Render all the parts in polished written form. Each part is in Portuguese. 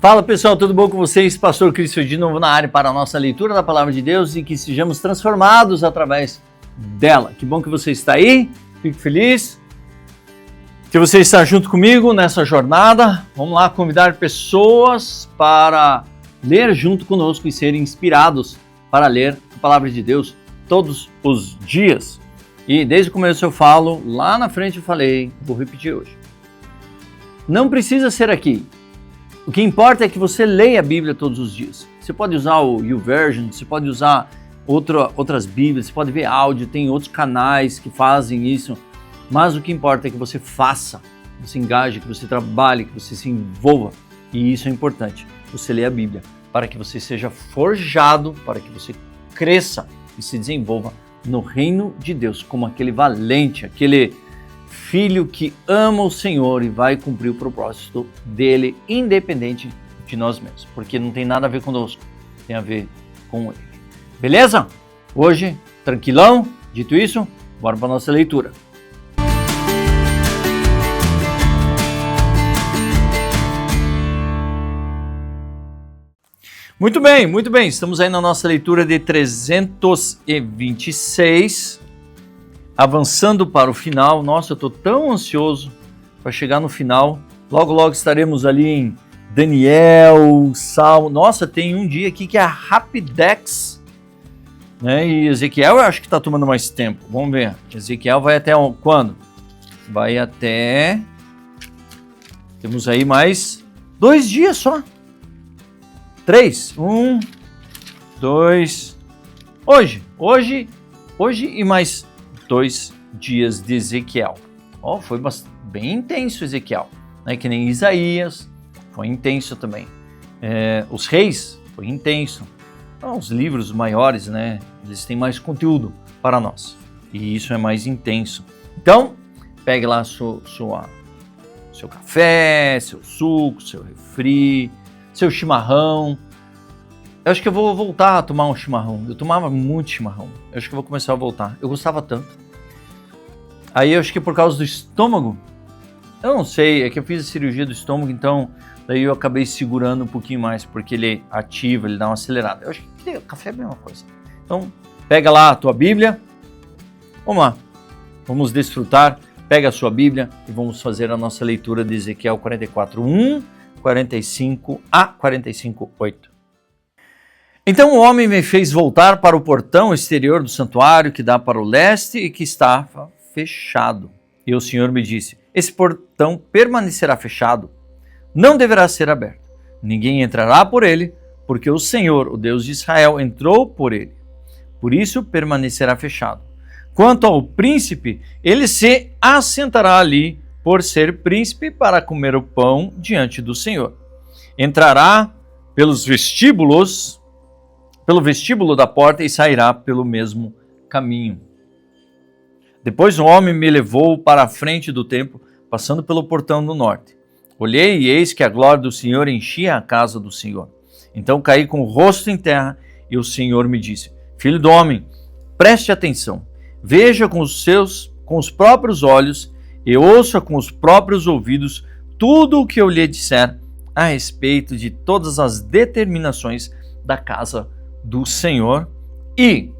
Fala pessoal, tudo bom com vocês? Pastor Cristo de novo na área para a nossa leitura da Palavra de Deus e que sejamos transformados através dela. Que bom que você está aí, fico feliz que você está junto comigo nessa jornada. Vamos lá convidar pessoas para ler junto conosco e serem inspirados para ler a Palavra de Deus todos os dias. E desde o começo eu falo, lá na frente eu falei, vou repetir hoje. Não precisa ser aqui. O que importa é que você leia a Bíblia todos os dias. Você pode usar o YouVersion, você pode usar outras Bíblias, você pode ver áudio, tem outros canais que fazem isso. Mas o que importa é que você faça, que você engaje, que você trabalhe, que você se envolva. E isso é importante. Você lê a Bíblia para que você seja forjado, para que você cresça e se desenvolva no reino de Deus, como aquele valente, aquele filho que ama o Senhor e vai cumprir o propósito dele, independente de nós mesmos, porque não tem nada a ver conosco, tem a ver com ele. Beleza? Hoje, tranquilão, dito isso, bora para a nossa leitura. Muito bem, estamos aí na nossa leitura de 326, avançando para o final. Nossa, eu estou tão ansioso para chegar no final. Logo estaremos ali em Daniel, Salmo. Nossa, tem um dia aqui que é a Rapidex, né? E Ezequiel eu acho que está tomando mais tempo. Vamos ver. Ezequiel vai até quando? Vai até... Temos aí mais 2 dias só. 3. 1, 2... Hoje e mais 2 dias de Ezequiel. Foi bem intenso Ezequiel, né? Que nem Isaías, foi intenso também. Os reis, foi intenso. Então, os livros maiores, né? Eles têm mais conteúdo para nós. E isso é mais intenso. Então, pegue lá seu café, seu suco, seu refri, seu chimarrão. Eu acho que eu vou voltar a tomar um chimarrão. Eu tomava muito chimarrão. Eu acho que eu vou começar a voltar. Eu gostava tanto. Aí eu acho que por causa do estômago, eu não sei, é que eu fiz a cirurgia do estômago, então daí eu acabei segurando um pouquinho mais, porque ele ativa, ele dá uma acelerada. Eu acho que o café é a mesma coisa. Então, pega lá a tua Bíblia. Vamos lá. Vamos desfrutar. Pega a sua Bíblia e vamos fazer a nossa leitura de Ezequiel 44:1, 45 a 45:8. Então o homem me fez voltar para o portão exterior do santuário que dá para o leste e que estava fechado. E o Senhor me disse: esse portão permanecerá fechado, não deverá ser aberto. Ninguém entrará por ele, porque o Senhor, o Deus de Israel, entrou por ele. Por isso permanecerá fechado. Quanto ao príncipe, ele se assentará ali por ser príncipe para comer o pão diante do Senhor. Entrará pelo vestíbulo da porta e sairá pelo mesmo caminho. Depois o homem me levou para a frente do templo, passando pelo portão do norte. Olhei e eis que a glória do Senhor enchia a casa do Senhor. Então caí com o rosto em terra e o Senhor me disse: filho do homem, preste atenção, veja com os próprios olhos e ouça com os próprios ouvidos tudo o que eu lhe disser a respeito de todas as determinações da casa do Senhor e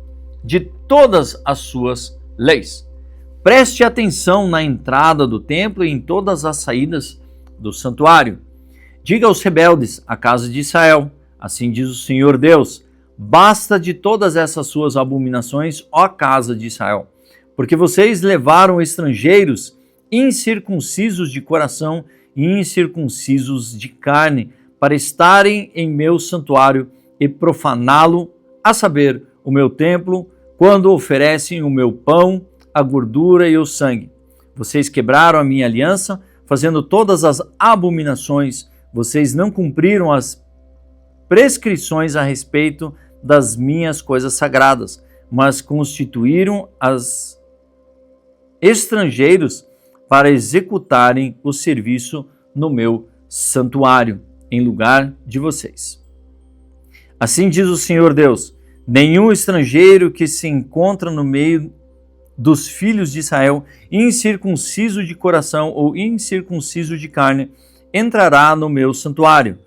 de todas as suas leis. Preste atenção na entrada do templo e em todas as saídas do santuário. Diga aos rebeldes, a casa de Israel, assim diz o Senhor Deus: basta de todas essas suas abominações, ó casa de Israel, porque vocês levaram estrangeiros incircuncisos de coração e incircuncisos de carne para estarem em meu santuário e profaná-lo, a saber, o meu templo, quando oferecem o meu pão, a gordura e o sangue. Vocês quebraram a minha aliança, fazendo todas as abominações. Vocês não cumpriram as prescrições a respeito das minhas coisas sagradas, mas constituíram as estrangeiros para executarem o serviço no meu santuário, em lugar de vocês. Assim diz o Senhor Deus: nenhum estrangeiro que se encontra no meio dos filhos de Israel, incircunciso de coração ou incircunciso de carne, entrará no meu santuário.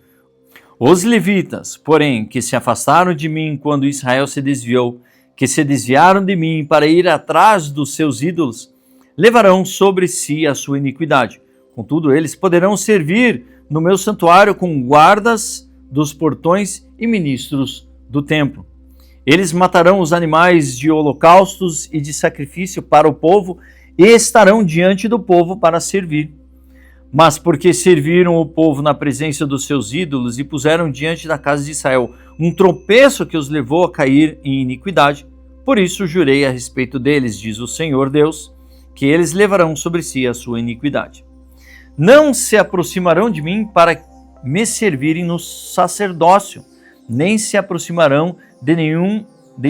Os levitas, porém, que se afastaram de mim quando Israel se desviou, que se desviaram de mim para ir atrás dos seus ídolos, levarão sobre si a sua iniquidade. Contudo, eles poderão servir no meu santuário com guardas dos portões e ministros do templo. Eles matarão os animais de holocaustos e de sacrifício para o povo e estarão diante do povo para servir. Mas porque serviram o povo na presença dos seus ídolos e puseram diante da casa de Israel um tropeço que os levou a cair em iniquidade, por isso jurei a respeito deles, diz o Senhor Deus, que eles levarão sobre si a sua iniquidade. Não se aproximarão de mim para me servirem no sacerdócio, nem se aproximarão de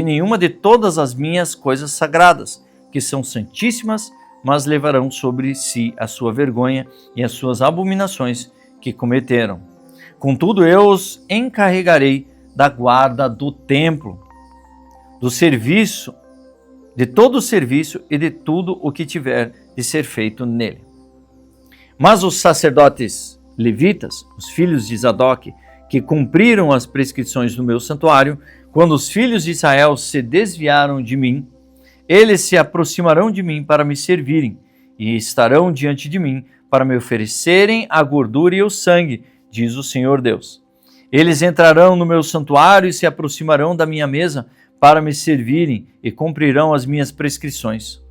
nenhuma de todas as minhas coisas sagradas, que são santíssimas, mas levarão sobre si a sua vergonha e as suas abominações que cometeram. Contudo, eu os encarregarei da guarda do templo, do serviço, de todo o serviço e de tudo o que tiver de ser feito nele. Mas os sacerdotes levitas, os filhos de Zadok, que cumpriram as prescrições do meu santuário, quando os filhos de Israel se desviaram de mim, eles se aproximarão de mim para me servirem e estarão diante de mim para me oferecerem a gordura e o sangue, diz o Senhor Deus. Eles entrarão no meu santuário e se aproximarão da minha mesa para me servirem e cumprirão as minhas prescrições.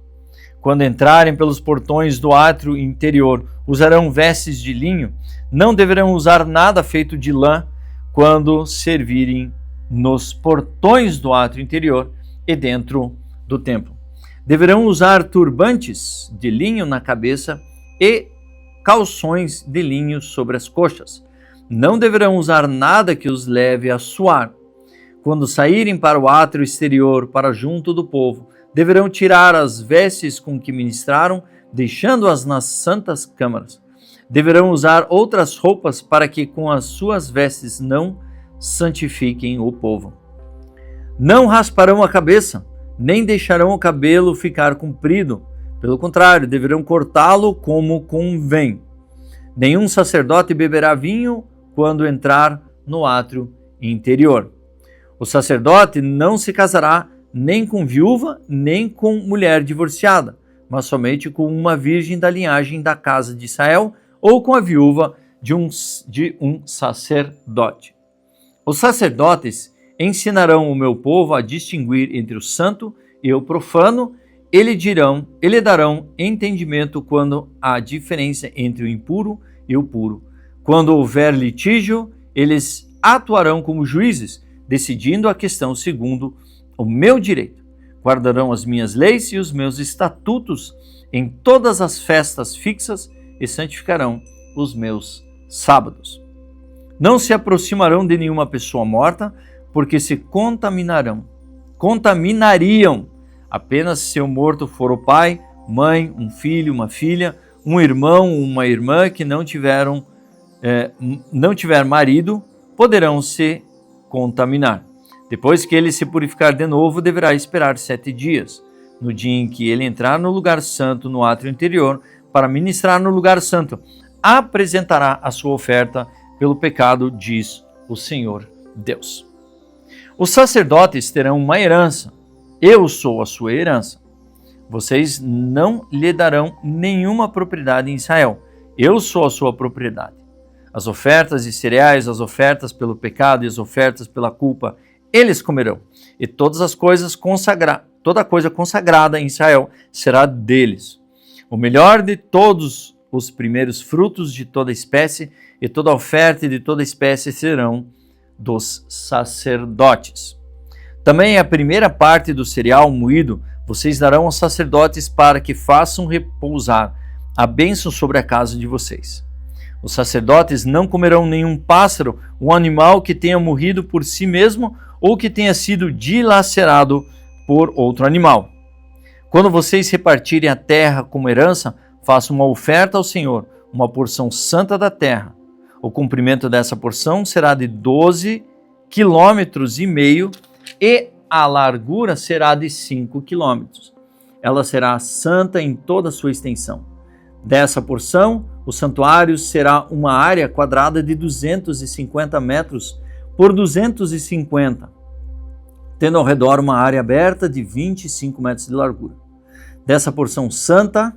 Quando entrarem pelos portões do átrio interior, usarão vestes de linho, não deverão usar nada feito de lã quando servirem nos portões do átrio interior e dentro do templo. Deverão usar turbantes de linho na cabeça e calções de linho sobre as coxas. Não deverão usar nada que os leve a suar. Quando saírem para o átrio exterior, para junto do povo, deverão tirar as vestes com que ministraram, deixando-as nas santas câmaras. Deverão usar outras roupas para que com as suas vestes não santifiquem o povo. Não rasparão a cabeça, nem deixarão o cabelo ficar comprido. Pelo contrário, deverão cortá-lo como convém. Nenhum sacerdote beberá vinho quando entrar no átrio interior. O sacerdote não se casará nem com viúva, nem com mulher divorciada, mas somente com uma virgem da linhagem da casa de Israel ou com a viúva de um sacerdote. Os sacerdotes ensinarão o meu povo a distinguir entre o santo e o profano, ele darão entendimento quando há diferença entre o impuro e o puro. Quando houver litígio, eles atuarão como juízes, decidindo a questão segundo o meu direito. Guardarão as minhas leis e os meus estatutos em todas as festas fixas e santificarão os meus sábados. Não se aproximarão de nenhuma pessoa morta, porque se contaminariam. Apenas se o morto for o pai, mãe, um filho, uma filha, um irmão, uma irmã que não tiver marido, poderão se contaminar. Depois que ele se purificar de novo, deverá esperar 7 dias. No dia em que ele entrar no lugar santo, no átrio interior, para ministrar no lugar santo, apresentará a sua oferta pelo pecado, diz o Senhor Deus. Os sacerdotes terão uma herança. Eu sou a sua herança. Vocês não lhe darão nenhuma propriedade em Israel. Eu sou a sua propriedade. As ofertas de cereais, as ofertas pelo pecado e as ofertas pela culpa, eles comerão. E toda coisa consagrada em Israel será deles. O melhor de todos os primeiros frutos de toda espécie e toda oferta de toda espécie serão dos sacerdotes. Também a primeira parte do cereal moído vocês darão aos sacerdotes para que façam repousar a bênção sobre a casa de vocês. Os sacerdotes não comerão nenhum pássaro, um animal que tenha morrido por si mesmo ou que tenha sido dilacerado por outro animal. Quando vocês repartirem a terra como herança, façam uma oferta ao Senhor, uma porção santa da terra. O comprimento dessa porção será de 12,5 km e a largura será de 5 km. Ela será santa em toda a sua extensão. Dessa porção, O santuário será uma área quadrada de 250 metros por 250, tendo ao redor uma área aberta de 25 metros de largura. Dessa porção santa,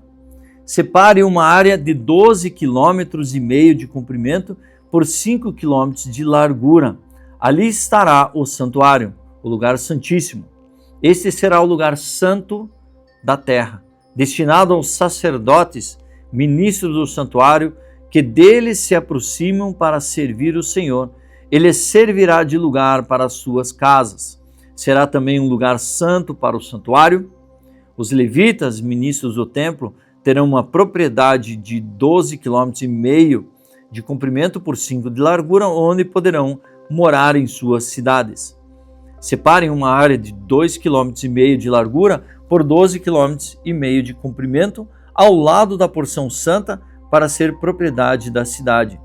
separe uma área de 12,5 km de comprimento por 5 km de largura. Ali estará o santuário, o lugar santíssimo. Este será o lugar santo da terra, destinado aos sacerdotes, ministros do santuário, que deles se aproximam para servir o Senhor. Ele servirá de lugar para as suas casas. Será também um lugar santo para o santuário. Os levitas, ministros do templo, terão uma propriedade de 12,5 km de comprimento por 5 de largura, onde poderão morar em suas cidades. Separem uma área de 2,5 km de largura por 12,5 km de comprimento ao lado da porção santa para ser propriedade da cidade.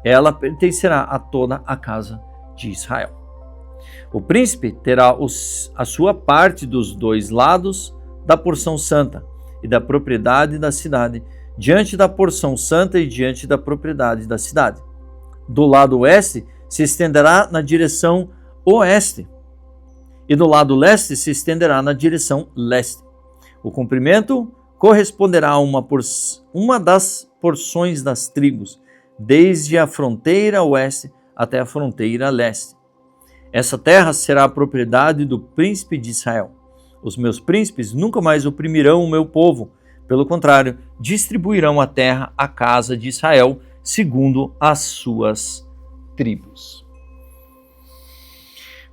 Ela pertencerá a toda a casa de Israel. O príncipe terá a sua parte dos dois lados da porção santa e da propriedade da cidade, diante da porção santa e diante da propriedade da cidade. Do lado oeste se estenderá na direção oeste, e do lado leste se estenderá na direção leste. O comprimento corresponderá a uma das porções das tribos, desde a fronteira oeste até a fronteira leste. Essa terra será a propriedade do príncipe de Israel. Os meus príncipes nunca mais oprimirão o meu povo. Pelo contrário, distribuirão a terra à casa de Israel, segundo as suas tribos.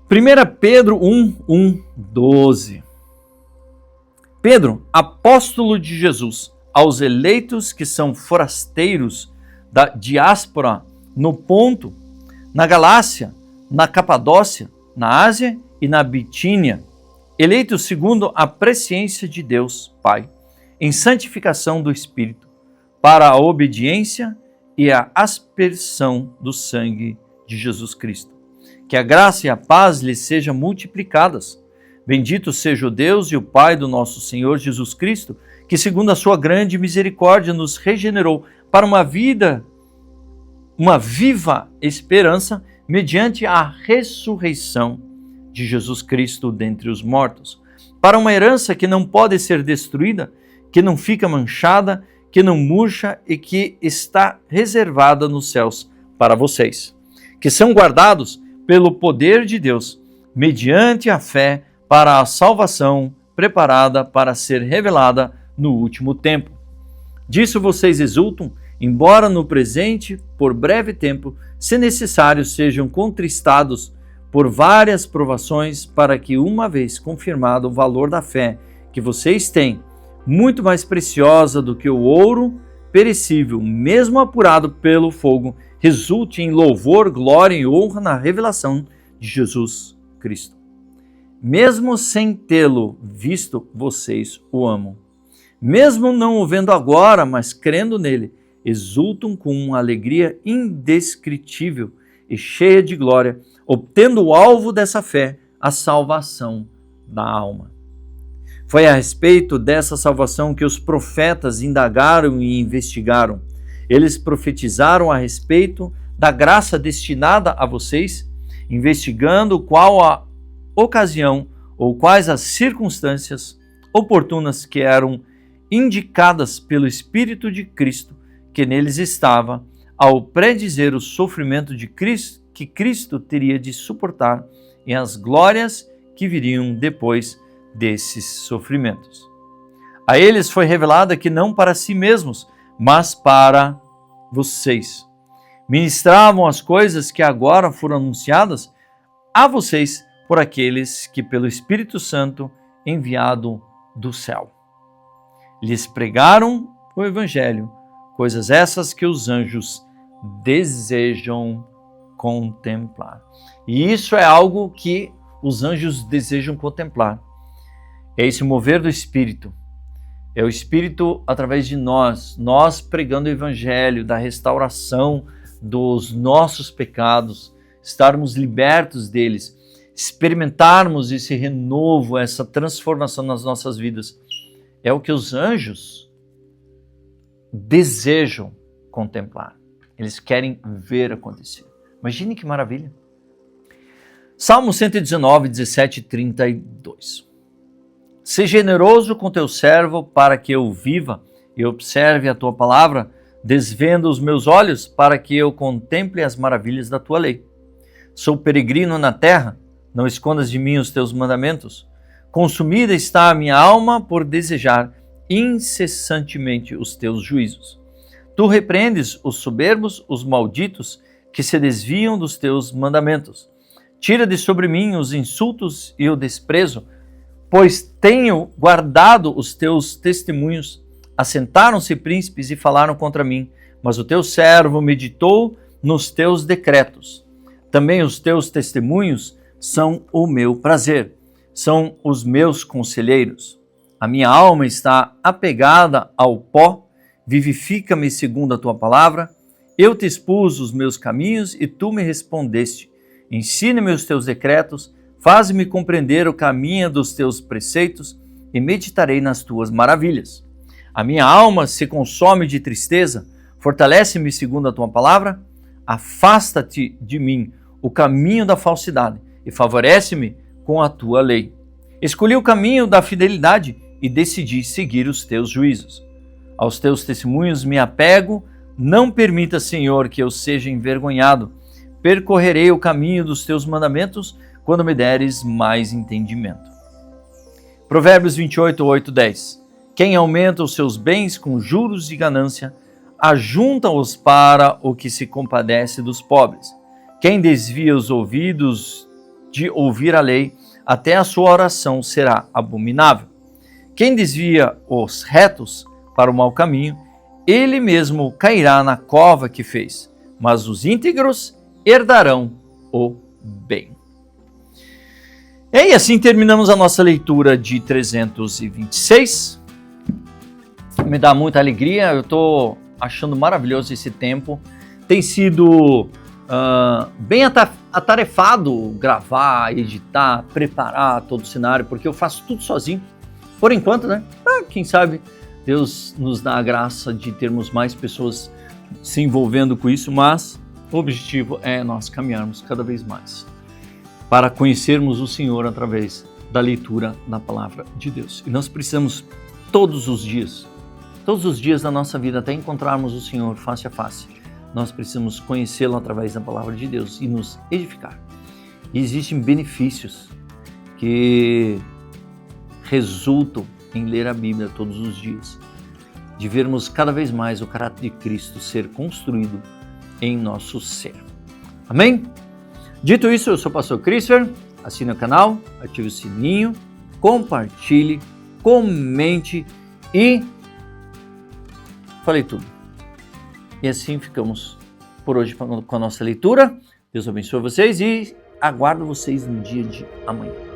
1 Pedro 1:12. Pedro, apóstolo de Jesus, aos eleitos que são forasteiros da diáspora no Ponto, na Galácia, na Capadócia, na Ásia e na Bitínia, eleitos segundo a presciência de Deus Pai, em santificação do Espírito, para a obediência e a aspersão do sangue de Jesus Cristo. Que a graça e a paz lhes sejam multiplicadas. Bendito seja o Deus e o Pai do nosso Senhor Jesus Cristo, que segundo a sua grande misericórdia nos regenerou para uma viva esperança, mediante a ressurreição de Jesus Cristo dentre os mortos, para uma herança que não pode ser destruída, que não fica manchada, que não murcha e que está reservada nos céus para vocês, que são guardados pelo poder de Deus, mediante a fé para a salvação preparada para ser revelada no último tempo. Disso vocês exultam, embora no presente, por breve tempo, se necessário, sejam contristados por várias provações, para que, uma vez confirmado o valor da fé que vocês têm, muito mais preciosa do que o ouro perecível, mesmo apurado pelo fogo, resulte em louvor, glória e honra na revelação de Jesus Cristo. Mesmo sem tê-lo visto, vocês o amam. Mesmo não o vendo agora, mas crendo nele, exultam com uma alegria indescritível e cheia de glória, obtendo o alvo dessa fé, a salvação da alma. Foi a respeito dessa salvação que os profetas indagaram e investigaram. Eles profetizaram a respeito da graça destinada a vocês, investigando qual a ocasião ou quais as circunstâncias oportunas que eram indicadas pelo Espírito de Cristo, que neles estava, ao predizer o sofrimento de Cristo, que Cristo teria de suportar, e as glórias que viriam depois desses sofrimentos. A eles foi revelada que não para si mesmos, mas para vocês ministravam as coisas que agora foram anunciadas a vocês por aqueles que pelo Espírito Santo enviado do céu lhes pregaram o Evangelho, coisas essas que os anjos desejam contemplar. E isso é algo que os anjos desejam contemplar. É esse mover do Espírito. É o Espírito através de nós pregando o Evangelho, da restauração dos nossos pecados, estarmos libertos deles, experimentarmos esse renovo, essa transformação nas nossas vidas. É o que os anjos desejam contemplar. Eles querem ver acontecer. Imagine que maravilha. Salmo 119, 17 e 32. Seja generoso com teu servo para que eu viva e observe a tua palavra, desvenda os meus olhos para que eu contemple as maravilhas da tua lei. Sou peregrino na terra, não escondas de mim os teus mandamentos. Consumida está a minha alma por desejar incessantemente os teus juízos. Tu repreendes os soberbos, os malditos, que se desviam dos teus mandamentos. Tira de sobre mim os insultos e o desprezo, pois tenho guardado os teus testemunhos. Assentaram-se príncipes e falaram contra mim, mas o teu servo meditou nos teus decretos. Também os teus testemunhos são o meu prazer, são os meus conselheiros. A minha alma está apegada ao pó, vivifica-me segundo a tua palavra. Eu te expus os meus caminhos e tu me respondeste. Ensina-me os teus decretos, faz-me compreender o caminho dos teus preceitos e meditarei nas tuas maravilhas. A minha alma se consome de tristeza, fortalece-me segundo a tua palavra. Afasta-te de mim o caminho da falsidade e favorece-me com a tua lei. Escolhi o caminho da fidelidade e decidi seguir os teus juízos. Aos teus testemunhos me apego, não permita, Senhor, que eu seja envergonhado. Percorrerei o caminho dos teus mandamentos quando me deres mais entendimento. Provérbios 28, 8, 10. Quem aumenta os seus bens com juros de ganância, ajunta-os para o que se compadece dos pobres. Quem desvia os ouvidos de ouvir a lei, até a sua oração será abominável. Quem desvia os retos para o mau caminho, ele mesmo cairá na cova que fez, mas os íntegros herdarão o bem. E assim terminamos a nossa leitura de 326. Me dá muita alegria, eu estou achando maravilhoso esse tempo. Tem sido bem atarefado gravar, editar, preparar todo o cenário, porque eu faço tudo sozinho, por enquanto, né? Quem sabe Deus nos dá a graça de termos mais pessoas se envolvendo com isso, mas o objetivo é nós caminharmos cada vez mais para conhecermos o Senhor através da leitura da palavra de Deus. E nós precisamos todos os dias da nossa vida, até encontrarmos o Senhor face a face, nós precisamos conhecê-lo através da palavra de Deus e nos edificar. E existem benefícios que resultam em ler a Bíblia todos os dias, de vermos cada vez mais o caráter de Cristo ser construído em nosso ser. Amém? Dito isso, eu sou o pastor Christopher, assine o canal, ative o sininho, compartilhe, comente e falei tudo. E assim ficamos por hoje com a nossa leitura. Deus abençoe vocês e aguardo vocês no dia de amanhã.